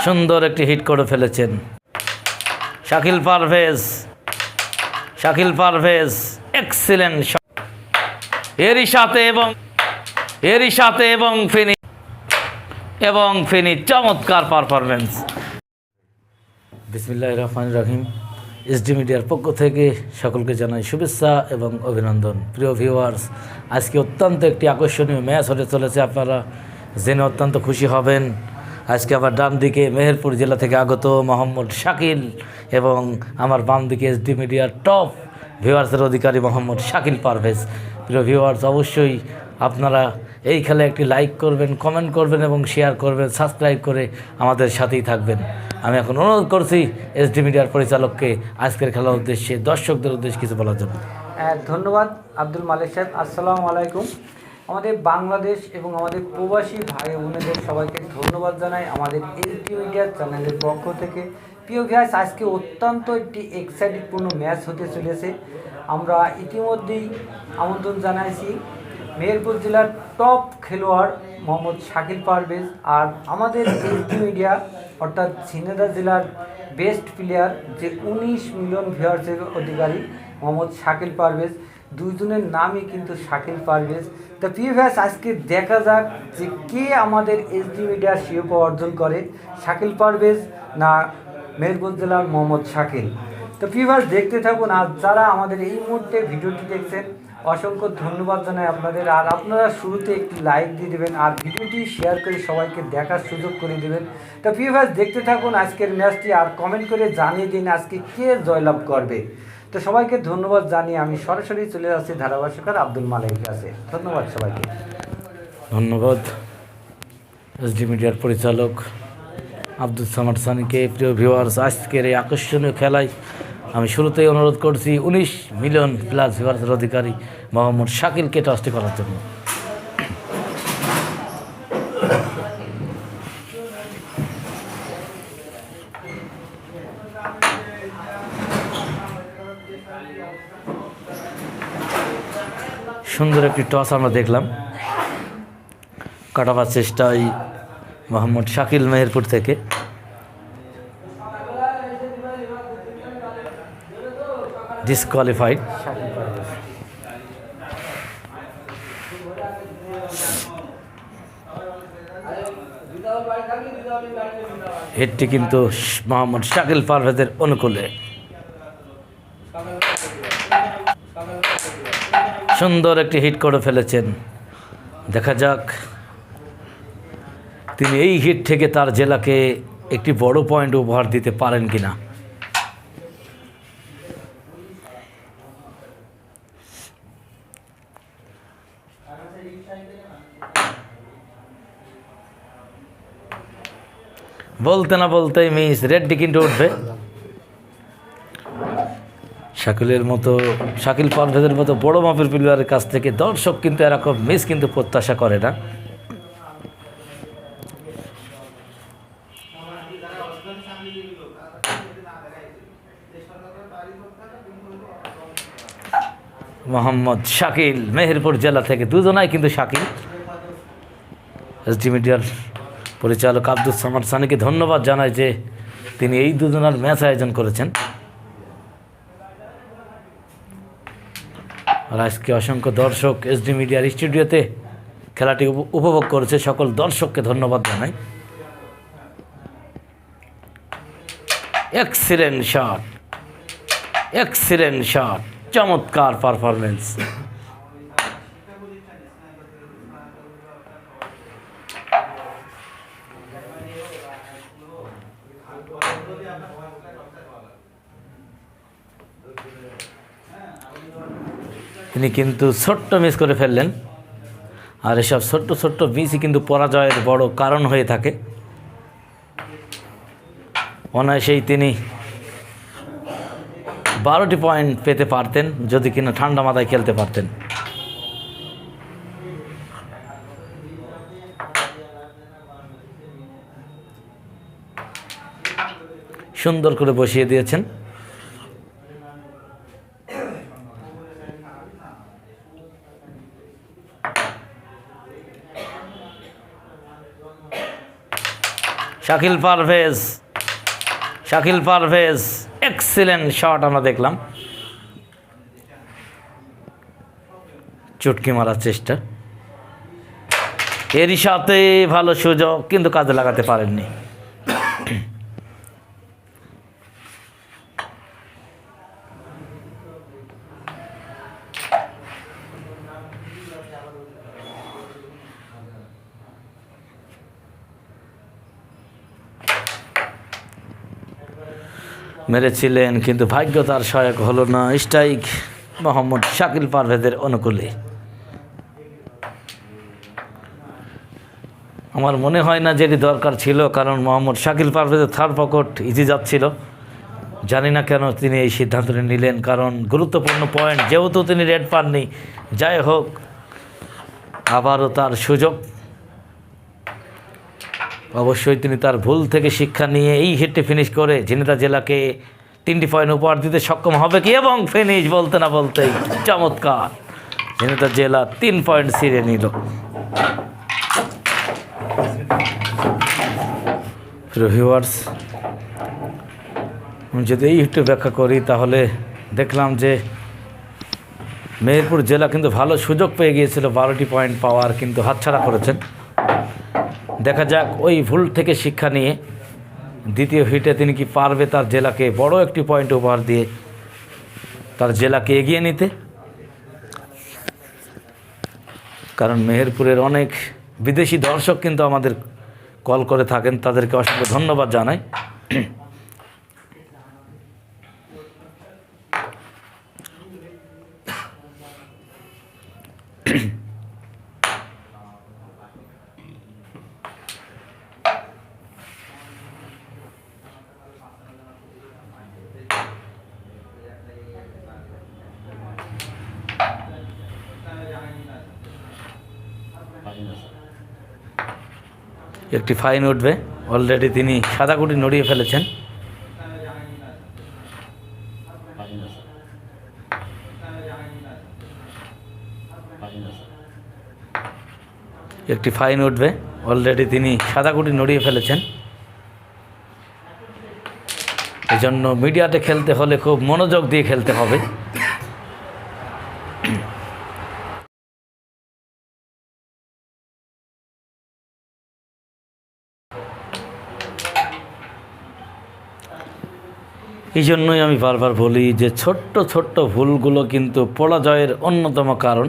সুন্দর একটি হিট করে ফেলেছেন শাকিল পারভেজ এক্সিলেন্ট শট। এরই সাথে এবং ফিনি চমৎকার পারফরমেন্স। বিসমিল্লাহির রহমানির রহিম। এসডি মিডিয়ার পক্ষ থেকে সকলকে জানাই শুভেচ্ছা এবং অভিনন্দন। প্রিয় ভিউয়ার্স, আজকে অত্যন্ত একটি আকর্ষণীয় ম্যাচ হতে চলেছে, আপনারা জেনে অত্যন্ত খুশি হবেন। আজকে আবার ডান দিকে মেহেরপুর জেলা থেকে আগত মোহাম্মদ শাকিল এবং আমার বাম দিকে এসডি মিডিয়ার টপ ভিউয়ার্সের অধিকারী মোহাম্মদ শাকিল পারভেজ। প্রিয় ভিউয়ার্স, অবশ্যই আপনারা এই খেলায় একটি লাইক করবেন, কমেন্ট করবেন এবং শেয়ার করবেন, সাবস্ক্রাইব করে আমাদের সাথেই থাকবেন। আমি এখন অনুরোধ করছি এসডি মিডিয়ার পরিচালককে আজকের খেলার উদ্দেশ্যে দর্শকদের উদ্দেশ্যে কিছু বলার জন্য। ধন্যবাদ আব্দুল মালিক সাহেব। আসসালামু আলাইকুম। আমাদের বাংলাদেশ এবং আমাদের প্রবাসী ভাই বোনেদের সবাইকে ধন্যবাদ জানাই আমাদের এসডি মিডিয়া চ্যানেলের পক্ষ থেকে। প্রিয় ভিউয়ার্স, আজকে অত্যন্ত একটি এক্সাইটেডপূর্ণ ম্যাচ হতে চলেছে। আমরা ইতিমধ্যেই আমন্ত্রণ জানাইছি মেহেরপুর জেলার টপ খেলোয়াড় মোহাম্মদ শাকিল পারভেজ আর আমাদের এসডি মিডিয়া অর্থাৎ ঝিনাইদহ জেলার বেস্ট প্লেয়ার যে 19 মিলিয়ন ভিউয়ার্সের অধিকারী মোহাম্মদ শাকিল পারভেজ। দুইজনের নামই কিন্তু শাকিল পারভেজ। তো প্রিয় ভিউয়ার্স, আজকে দেখা যাক যে কে আমাদের এসডি মিডিয়ার শিরোপা অর্জন করে, শাকিল পারভেজ না মেহেরপুর জেলার মোহাম্মদ শাকিল। তো প্রিয় ভিউয়ার্স, দেখতে থাকুন। আর যারা আমাদের এই মুহূর্তে ভিডিওটি দেখছেন অসংখ্য ধন্যবাদ জানাই আপনাদের। আর আপনারা শুরুতে একটি লাইক দিয়ে দেবেন আর ভিডিওটি শেয়ার করে সবাইকে দেখার সুযোগ করে দেবেন। তো প্রিয় ভিউয়ার্স, দেখতে থাকুন আজকের ম্যাচটি আর কমেন্ট করে জানিয়ে দিন আজকে কে জয়লাভ করবে। তো সবাইকে ধন্যবাদ জানিয়ে আমি সরাসরি চলে যাচ্ছি ধারাভাষ্যকার আব্দুল মালিকের কাছে। ধন্যবাদ সবাইকে। ধন্যবাদ এসডি মিডিয়ার পরিচালক আব্দুল সামাদ সানিকে। প্রিয় ভিউয়ার্স, আজকের এই আকর্ষণীয় খেলায় আমি শুরুতেই অনুরোধ করছি 19 মিলিয়ন প্লাস ভিউয়ার্সের অধিকারী মোহাম্মদ শাকিলকে টসটি করার জন্য। সুন্দর একটি টস আমরা দেখলাম, কাটাবার চেষ্টায় মোহাম্মদ শাকিল মেহেরপুর থেকে। ডিসকোয়ালিফাইড। হিটটি কিন্তু মোহাম্মদ শাকিল পারভেজের অনুকূলে। সুন্দর একটি হিট করে ফেলেছেন। দেখা যাক তিনি এই হিট থেকে তার জেলাকে একটি বড় পয়েন্ট উপহার দিতে পারেন কিনা। বলতে না বলতেই মিস, রেডটি কিন্তু উঠবে। শাকিল পারভেজের মতো বড় মাপের প্লেয়ারের কাছ থেকে দর্শক কিন্তু এরকম মিস কিন্তু প্রত্যাশা করে না। মোহাম্মদ শাকিল মেহেরপুর জেলা থেকে, দুজনাই কিন্তু শাকিল। এসডি মিডিয়ার পরিচালক আব্দুল সামাদ সানিকে ধন্যবাদ জানাই যে তিনি এই দুজনের ম্যাচ আয়োজন করেছেন। আর আজকে অসংখ্য দর্শক এসডি মিডিয়ার স্টুডিওতে খেলাটি উপভোগ করেছে, সকল দর্শককে ধন্যবাদ জানাই। এক্সিলেন্ট শট, চমৎকার পারফরমেন্স। তিনি কিন্তু ছোট্ট মিস করে ফেললেন, আর এসব ছোট্ট মিসই কিন্তু পরাজয়ের বড় কারণ হয়ে থাকে। অনায়াসেই তিনি 12টি পয়েন্ট পেতে পারতেন যদি কিনা ঠান্ডা মাথায় খেলতে পারতেন। সুন্দর করে বসিয়ে দিয়েছেন। শাকিল পারভেজ এক্সিলেন্ট শট আমরা দেখলাম, চুটকি মারার চেষ্টা, এরই সাথে ভালো সুযোগ কিন্তু কাজে লাগাতে পারেননি। মেরেছিলেন কিন্তু ভাগ্য তার সহায়ক হলো না, স্ট্রাইক মোহাম্মদ শাকিল পারভেজের অনুকূলে। আমার মনে হয় না যেটি দরকার ছিল, কারণ মোহাম্মদ শাকিল পারভেজের থার্ড পকেট ইজি যাচ্ছিল। জানি না কেন তিনি এই সিদ্ধান্তটি নিলেন, কারণ গুরুত্বপূর্ণ পয়েন্ট যেহেতু তিনি রেড পাননি। যাই হোক, আবারও তার সুযোগ, অবশ্যই তিনি তার ভুল থেকে শিক্ষা নিয়ে এই হিটটি ফিনিশ করে ঝিনাইদহ জেলাকে 3টি পয়েন্ট উপহার দিতে সক্ষম হবে কি, এবং ফিনিশ বলতে না বলতেই চমৎকার, ঝিনাইদহ জেলা 3 পয়েন্ট ছিঁড়ে নিল। ভিউয়ার্স, আমি যদি এই হিটটি ব্যাখ্যা করি তাহলে দেখলাম যে মেহেরপুর জেলা কিন্তু ভালো সুযোগ পেয়ে গিয়েছিল 12টি পয়েন্ট পাওয়ার, কিন্তু হাতছাড়া করেছেন। দেখা যাক ওই ভুল থেকে শিক্ষা নিয়ে দ্বিতীয় হিটে তিনি কি পারবে তার জেলাকে বড় একটি পয়েন্ট উপহার দিয়ে তার জেলাকে এগিয়ে নিতে। কারণ মেহেরপুরের অনেক বিদেশি দর্শক কিন্তু আমাদের কল করে থাকেন, তাদেরকে অসংখ্য ধন্যবাদ জানাই। একটি ফাইন উঠবে, অলরেডি তিনি সাদা গুটি নড়িয়ে ফেলেছেন। একটি ফাইন উঠবে, অলরেডি তিনি সাদা গুটি নড়িয়ে ফেলেছেন। এজন্য মিডিয়াতে খেলতে হলে খুব মনোযোগ দিয়ে খেলতে হবে। এই জন্যই আমি বারবার বলি যে ছোট্ট ছোট্ট ভুলগুলো কিন্তু পরাজয়ের অন্যতম কারণ।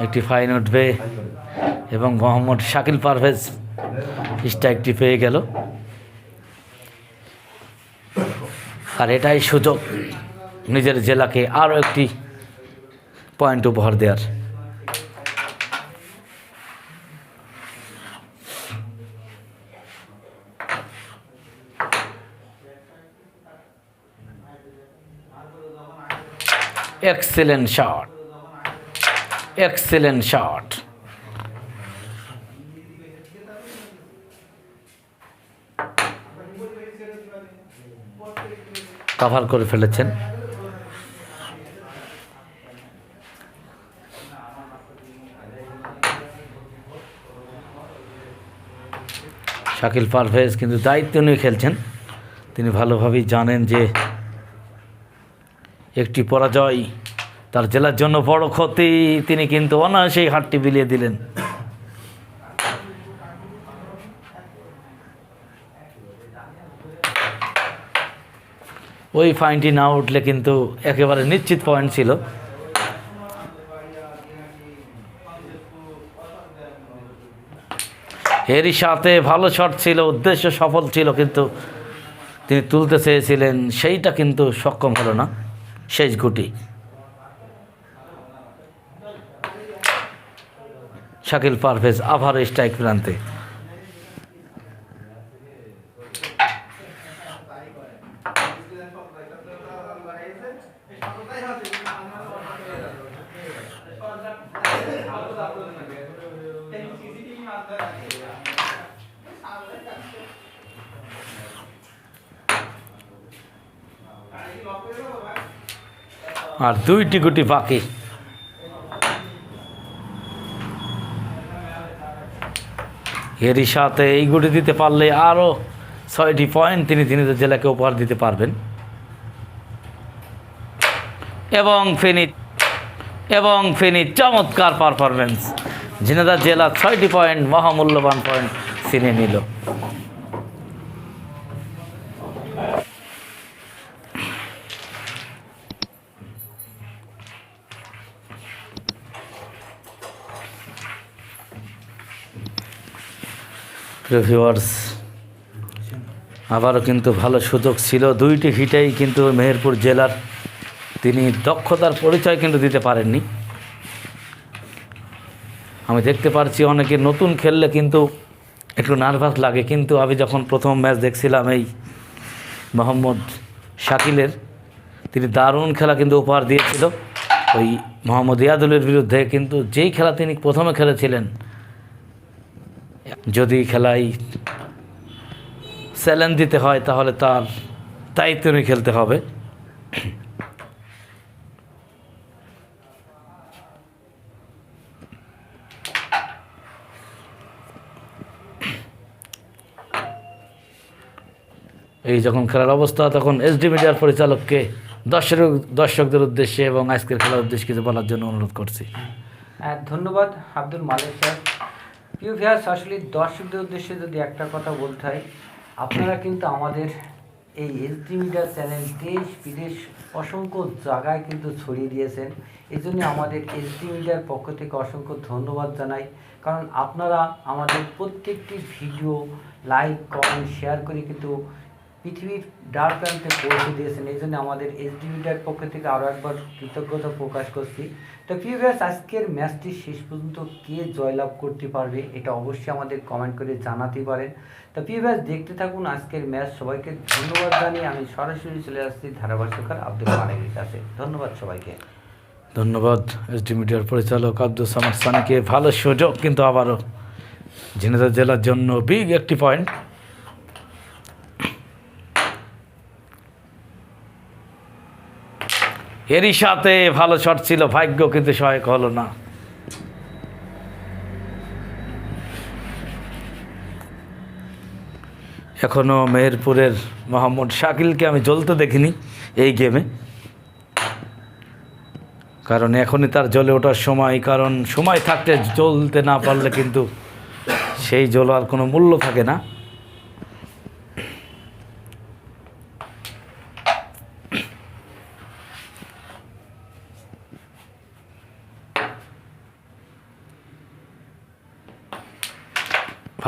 একটি ফাইন উঠবে এবং মোহাম্মদ শাকিল পারভেজ স্ট্রাইকটি পেয়ে গেল। আর এটাই সুযোগ নিজের জেলাকে আরও একটি পয়েন্ট উপহার দেওয়ার। Excellent shot, excellent shot. Cover করে ফেলেছেন। শাকিল পারভেজ কিন্তু দায়িত্ব নিয়ে খেলছেন। তিনি ভালোভাবেই জানেন যে একটি পরাজয় তার জেলার জন্য বড় ক্ষতি। তিনি কিন্তু অনায়াসেই হাতটি বিলিয়ে দিলেন। ওই ফাইনটি না উঠলে কিন্তু একেবারে নিশ্চিত পয়েন্ট ছিল। এরই সাথে ভালো শট ছিল, উদ্দেশ্য সফল ছিল, কিন্তু তিনি তুলতে চেয়েছিলেন সেইটা কিন্তু সক্ষম হলো না। শেষ গুটি শাকিল পারভেজ আবার স্ট্রাইক প্রান্তে। আর 2টি গুটি বাকি। এরই সাথে এই গুটি দিতে পারলে আরও 6টি পয়েন্ট তিনি ঝিনাইদহ জেলাকে উপহার দিতে পারবেন। এবং ফেনী চমৎকার পারফরমেন্স, ঝিনাইদহ জেলা 6টি পয়েন্ট, মহামূল্যবান পয়েন্ট ছিনিয়ে নিল। ভিউয়ার্স, আবারও কিন্তু ভালো সুযোগ ছিল, 2টি হিটেই কিন্তু মেহেরপুর জেলার তিনি দক্ষতার পরিচয় কিন্তু দিতে পারেননি। আমি দেখতে পারছি অনেকে নতুন খেললে কিন্তু একটু নার্ভাস লাগে, কিন্তু আমি যখন প্রথম ম্যাচ দেখছিলাম এই মোহাম্মদ শাকিলের, তিনি দারুণ খেলা কিন্তু উপহার দিয়েছিল ওই মোহাম্মদ ইয়াদুলের বিরুদ্ধে। কিন্তু যেই খেলা তিনি প্রথমে খেলেছিলেন, যদি খেলায় চ্যালেঞ্জ দিতে হয় তাহলে তার দায়িত্ব নিয়ে খেলতে হবে। এই যখন খেলার অবস্থা, তখন এসডি মিডিয়ার পরিচালককে দর্শকদের উদ্দেশ্যে এবং আজকের খেলার উদ্দেশ্যে কিছু বলার জন্য অনুরোধ করছি। ধন্যবাদ আব্দুল মালিক সাহেব। প্রিয় ভিউয়ার্স, আসলে দর্শকদের উদ্দেশ্যে যদি একটা কথা বলতে হয়, আপনারা কিন্তু আমাদের এই এসডি মিডিয়া চ্যানেল দেশ বিদেশ অসংখ্য জায়গায় কিন্তু ছড়িয়ে দিয়েছেন। এই জন্য আমাদের এসডি মিডিয়ার পক্ষ থেকে অসংখ্য ধন্যবাদ জানাই, কারণ আপনারা আমাদের প্রত্যেকটি ভিডিও লাইক কমেন্ট শেয়ার করে কিন্তু পৃথিবীর দ্বার প্রান্তে পৌঁছে দিয়েছেন। এই জন্য আমাদের এসডি মিডিয়ার পক্ষ থেকে আরও একবার কৃতজ্ঞতা প্রকাশ করছি। তো প্রিয় ভিউয়ার্স, আজকের ম্যাচটি শেষ পর্যন্ত কে জয়লাভ করতে পারবে এটা অবশ্যই আমাদের কমেন্ট করে জানাতে পারেন। তো প্রিয় ভিউয়ার্স, দেখতে থাকুন আজকের ম্যাচ। সবাইকে ধন্যবাদ জানিয়ে আমি সরাসরি চলে আসছি ধারাভাষ্যকার আব্দুল মালিকের কাছে। ধন্যবাদ সবাইকে। ধন্যবাদ এসডি মিডিয়ার পরিচালক আব্দুল সামাদ সানিকে। ভালো সুযোগ কিন্তু আবারও ঝিনাইদহ জেলার জন্য বিগ একটি পয়েন্ট। এরই সাথে ভালো শট ছিল, ভাগ্য কিন্তু সহায়ক হলো না। এখনও মেহেরপুরের মোহাম্মদ শাকিলকে আমি জ্বলতে দেখিনি এই গেমে, কারণ এখনই তার জ্বলে ওঠার সময়। কারণ সময় থাকতে জ্বলতে না পারলে কিন্তু সেই জ্বলার কোনো মূল্য থাকে না।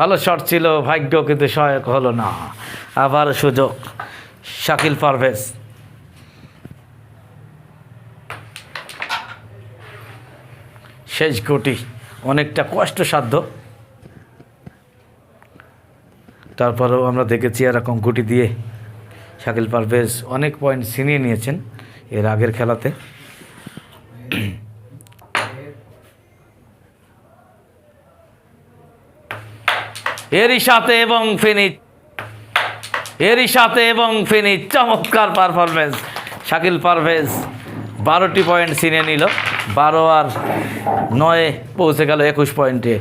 ভালো শট ছিল, ভাগ্য কিন্তু সহায়ক হলো না। আবার সুযোগ, শাকিল পারভেজ। শেষ গুটি অনেকটা কষ্টসাধ্য, তারপরেও আমরা দেখেছি এরকম গুটি দিয়ে শাকিল পারভেজ অনেক পয়েন্ট ছিনিয়ে নিয়েছেন এর আগের খেলাতে। এরই সাথে এবং ফিনি চমৎকার পারফরমেন্স। শাকিল পারভেজ 12টি পয়েন্ট ছিনিয়ে নিল, 12 আর 9 পৌঁছে গেল 21 পয়েন্টে।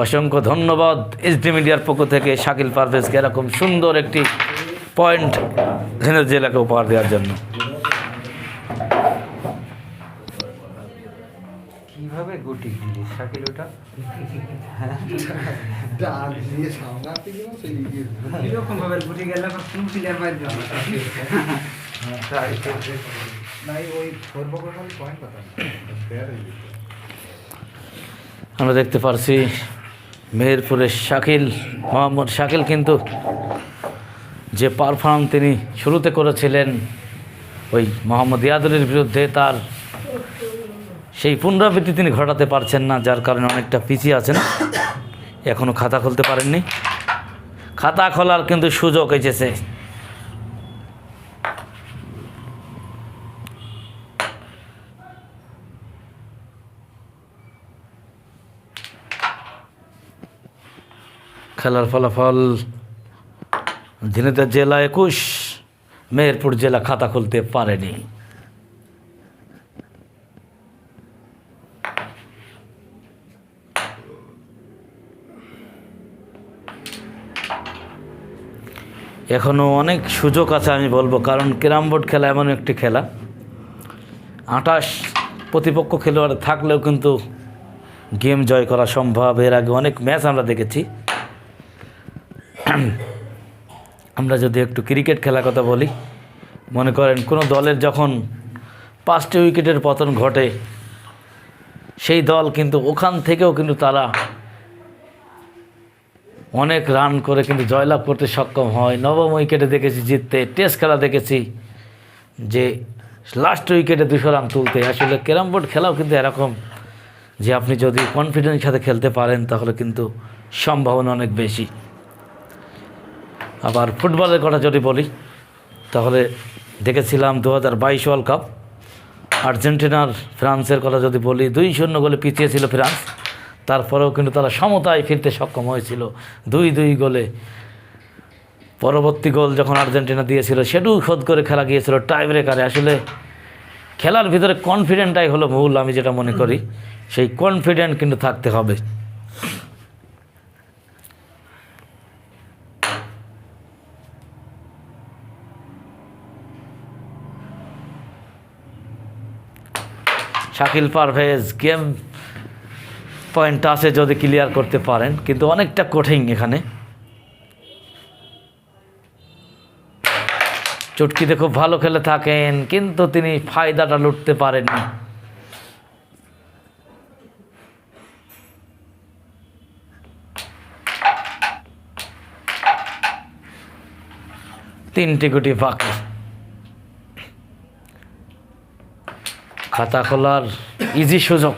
অসংখ্য ধন্যবাদ এসডি মিডিয়ার পক্ষ থেকে শাকিল পারভেজকে এরকম সুন্দর একটি পয়েন্ট ঝিনাইদহ জেলাকে উপহার দেওয়ার জন্য। কিভাবে গুটি দিলি শাকিল ওটা? এরকম ভাবে গুটি গেলে কোন প্লেয়ার বাইরে যাবে? আমরা দেখতে পারছি মেহেরপুরের মোহাম্মদ শাকিল কিন্তু যে পারফর্ম তিনি শুরুতে করেছিলেন ওই মোহাম্মদ ইয়াদুলের বিরুদ্ধে, তার সেই পুনরাবৃত্তি তিনি ঘটাতে পারছেন না, যার কারণে অনেকটা পিছিয়ে আছেন। এখনও খাতা খুলতে পারেননি, খাতা খোলার কিন্তু সুযোগ এসেছে। খেলার ফলাফল ঝিনাইদহ জেলা 21, মেহেরপুর জেলা খাতা খুলতে পারেনি। এখনও অনেক সুযোগ আছে আমি বলবো, কারণ ক্যারাম বোর্ড খেলা এমন একটি খেলা 28 প্রতিপক্ষ খেলোয়াড় থাকলেও কিন্তু গেম জয় করা সম্ভব। এর আগে অনেক ম্যাচ আমরা দেখেছি। আমরা যদি একটু ক্রিকেট খেলার কথা বলি, মনে করেন কোনো দলের যখন 5টি উইকেটের পতন ঘটে, সেই দল কিন্তু ওখান থেকেও কিন্তু তারা অনেক রান করে কিন্তু জয়লাভ করতে সক্ষম হয়। নবম উইকেটে দেখেছি জিততে, টেস্ট খেলা দেখেছি যে লাস্ট উইকেটে 200 রান তুলতে। আসলে ক্যারাম বোর্ড খেলাও কিন্তু এরকম যে আপনি যদি কনফিডেন্সের সাথে খেলতে পারেন তাহলে কিন্তু সম্ভাবনা অনেক বেশি। আবার ফুটবলের কথা যদি বলি তাহলে দেখেছিলাম 2022 ওয়ার্ল্ড কাপ আর্জেন্টিনার ফ্রান্সের কথা যদি বলি, 2-0 গোলে পিছিয়ে ছিল ফ্রান্স, তারপরেও কিন্তু তারা সমতায় ফিরতে সক্ষম হয়েছিল 2-2 গোলে। পরবর্তী গোল যখন আর্জেন্টিনা দিয়েছিল সেটাও শোধ করে খেলা গিয়েছিল টাই ব্রেকারে। আসলে খেলার ভিতরে কনফিডেন্টটাই হলো মূল, আমি যেটা মনে করি। সেই কনফিডেন্ট কিন্তু থাকতে হবে। শাকিল পারভেজ গেম পয়েন্ট আছে যদি ক্লিয়ার করতে পারেন, কিন্তু অনেকটা কঠিন এখানে। চুটকিতে খুব ভালো খেলে থাকেন, কিন্তু তিনি ফায়দাটা লুটতে পারেননি। তিনটি গুটি বাকি। খাতা খোলার ইজি সুযোগ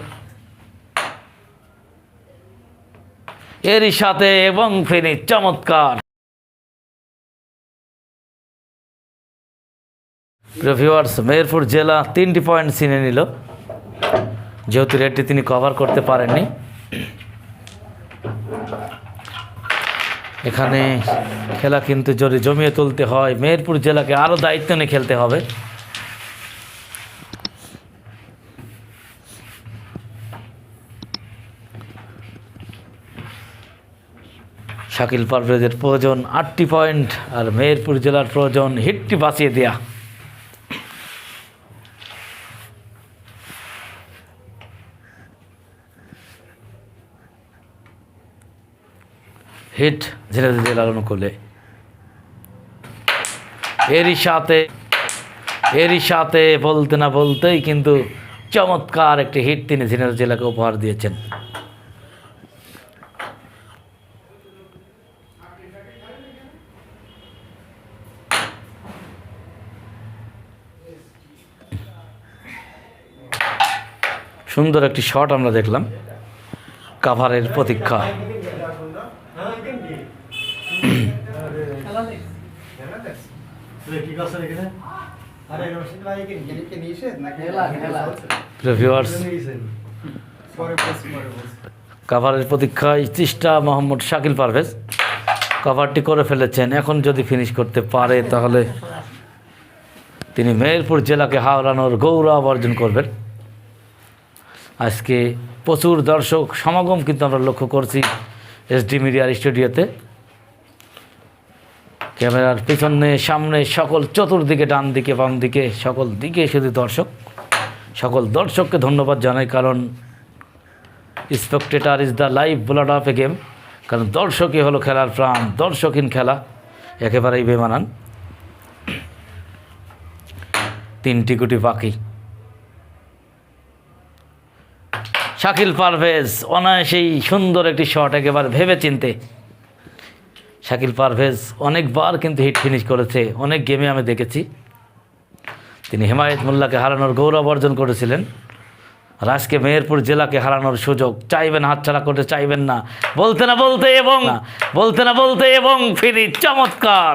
এরই সাথে, এবং ফিনি চমৎকার। ভিউয়ার্স, মেহেরপুর জেলা 3টি পয়েন্ট ছিনে নিল, যেহেতু রেডটি তিনি কভার করতে পারেননি। এখানে খেলা কিন্তু যদি জমিয়ে তুলতে হয়, মেহেরপুর জেলাকে আরও দায়িত্ব নিয়ে খেলতে হবে। শাকিল পারভেজের প্রয়োজন 8টি পয়েন্ট, আর মেহেরপুর জেলার প্রয়োজন হিটটি বাঁচিয়ে দেয়া। হিট ঝিনাইদহ জেলার অনুকূলে। এরই সাথে বলতে না বলতেই কিন্তু চমৎকার একটি হিট তিনি ঝিনাইদহ জেলাকে উপহার দিয়েছেন। সুন্দর একটি শট আমরা দেখলাম, কাভারের প্রতীক্ষা। কাভারের প্রতীক্ষায় চেষ্টা মোহাম্মদ শাকিল পারভেজ, কাভারটি করে ফেলেছেন। এখন যদি ফিনিশ করতে পারে তাহলে তিনি মেহেরপুর জেলাকে হারানোর গৌরব অর্জন করবেন। আজকে প্রচুর দর্শক সমাগম কিন্তু আমরা লক্ষ্য করছি এসডি মিডিয়ার স্টুডিওতে। ক্যামেরার পিছনে সামনে সকল চতুর্দিকে, ডান দিকে বাম দিকে সকল দিকে শুধু দর্শক। সকল দর্শককে ধন্যবাদ জানাই, কারণ spectator is the life blood of A game. কারণ দর্শকই হলো খেলার প্রাণ, দর্শকহীন খেলা একেবারেই বেমানান। 3টি গুটি বাকি। শাকিল পারভেজ অনায়াসেই সুন্দর একটি শট, একেবারে ভেবে চিনতে। শাকিল পারভেজ অনেকবার কিন্তু হিট ফিনিশ করেছে, অনেক গেমে আমি দেখেছি। তিনি হেমায়েত মোল্লাকে হারানোর গৌরব অর্জন করেছিলেন। আর আজকে মেহেরপুর জেলাকে হারানোর সুযোগ চাইবেন, হাতছাড়া করতে চাইবেন না। বলতে না বলতে এবং ফিনি চমৎকার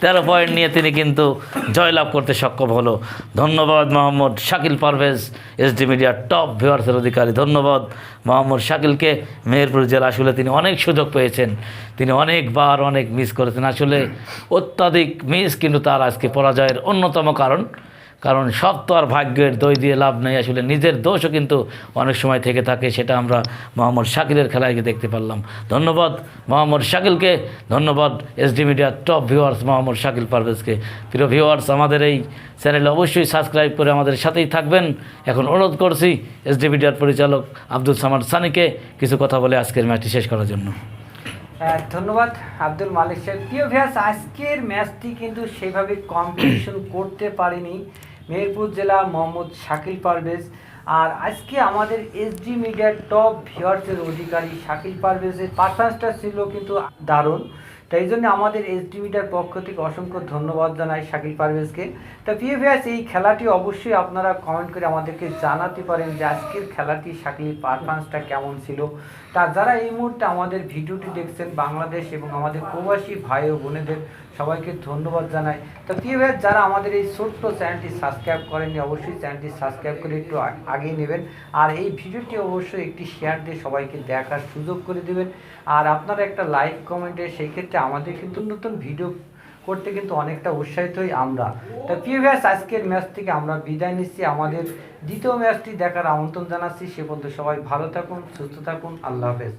13 পয়েন্ট নিয়ে তিনি কিন্তু জয়লাভ করতে সক্ষম হলো। ধন্যবাদ মোহাম্মদ শাকিল পারভেজ, এসডি মিডিয়ার টপ ভিউয়ার্সের অধিকারী। ধন্যবাদ মোহাম্মদ শাকিলকে। মেহেরপুর জেলা আসলে তিনি অনেক সুযোগ পেয়েছেন, তিনি অনেকবার অনেক মিস করেছেন। আসলে অত্যাধিক মিস কিন্তু তার আজকে পরাজয়ের অন্যতম কারণ। কারণ সব তো আর ভাগ্যের দই দিয়ে লাভ নেই, আসলে নিজের দোষও কিন্তু অনেক সময় থেকে থাকে, সেটা আমরা মোহাম্মদ শাকিলের খেলায় গিয়ে দেখতে পারলাম। ধন্যবাদ মোহাম্মদ শাকিলকে, ধন্যবাদ এসডি মিডিয়ার টপ ভিউয়ার্স মোহাম্মদ শাকিল পারভেজকে। প্রিয় ভিউয়ার্স, আমাদের এই চ্যানেলে অবশ্যই সাবস্ক্রাইব করে আমাদের সাথেই থাকবেন। এখন অনুরোধ করছি এসডি মিডিয়ার পরিচালক আব্দুল সামাদ সানিকে কিছু কথা বলে আজকের ম্যাচটি শেষ করার জন্য। ধন্যবাদ আব্দুল মালিক সাহেব। প্রিয় ভিউয়ার্স, আজকের ম্যাচটি কিন্তু সেভাবে কম্পিটিশন করতে পারেনি মেহেরপুর জেলা মোহাম্মদ শাকিল পারভেজ। আর আজকে আমাদের এসডি মিডিয়ার টপ ভিউয়ার্সের অধিকারী শাকিল পারভেজের পারফরমেন্সটা ছিল কিন্তু দারুণ। তাই জন্য আমাদের এসডি মিডিয়ার পক্ষ থেকে অসংখ্য ধন্যবাদ জানাই শাকিল পারভেজকে। তো প্রিয় ভিউয়ার্স, এই খেলাটি অবশ্যই আপনারা কমেন্ট করে আমাদেরকে জানাতে পারেন যে আজকের খেলাটি শাকিলের পারফরমেন্সটা কেমন ছিল। তা যারা এই মুহূর্তে আমাদের ভিডিওটি দেখছেন বাংলাদেশ এবং আমাদের প্রবাসী ভাই ও বোনেদের সবাইকে ধন্যবাদ জানাই। তো প্রিয় ভিউয়ার্স, যারা আমাদের এই ছোট্ট চ্যানেলটি সাবস্ক্রাইব করেননি অবশ্যই চ্যানেলটি সাবস্ক্রাইব করে একটু আগিয়ে নেবেন। আর এই ভিডিওটি অবশ্যই একটি শেয়ার দিয়ে সবাইকে দেখার সুযোগ করে দেবেন। আর আপনারা একটা লাইক কমেন্টে, সেই ক্ষেত্রে আমাদের কিন্তু নতুন ভিডিও করতে কিন্তু অনেকটা উৎসাহিত হই আমরা। তা প্রিয় ভিউয়ার্স, আজকের ম্যাচ থেকে আমরা বিদায় নিচ্ছি, আমাদের দ্বিতীয় ম্যাচটি দেখার আমন্ত্রণ জানাচ্ছি। সে পর্যন্ত সবাই ভালো থাকুন, সুস্থ থাকুন, আল্লাহ হাফেজ।